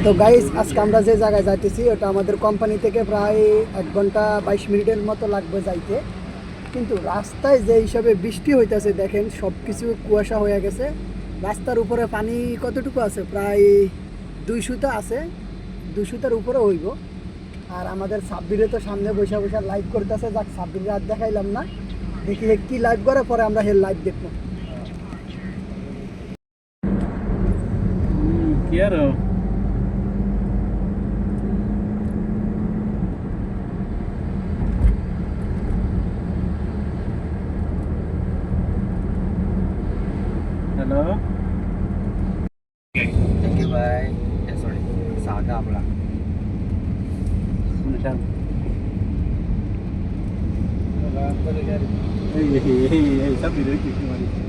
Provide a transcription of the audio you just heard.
তো গাইস আজকে আমরা যে জায়গায় যাইতেছি ওটা আমাদের কোম্পানি থেকে প্রায় 1 ঘন্টা 22 মিনিটের মতো লাগবে যাইতে। কিন্তু রাস্তায় যে হিসাবে বৃষ্টি হইতেছে দেখেন, সব কিছু কুয়াশা হয়ে গেছে। রাস্তার উপরে পানি কতটুকু আছে, প্রায় 200টা আছে, 200টার উপরে হইব। আর আমাদের সাব্বিরে তো সামনে বসে বসে লাইভ করতেছে, যাক সাব্বির রাত দেখাইলাম না, দেখি কি লাইভ করে, পরে আমরা হের লাইভ দেখবো। Quiero. Hello. Thank you bye. Sorry, saga pula. Macam. Kalau Hey, hey, hey, hey, sabi dulu kemari.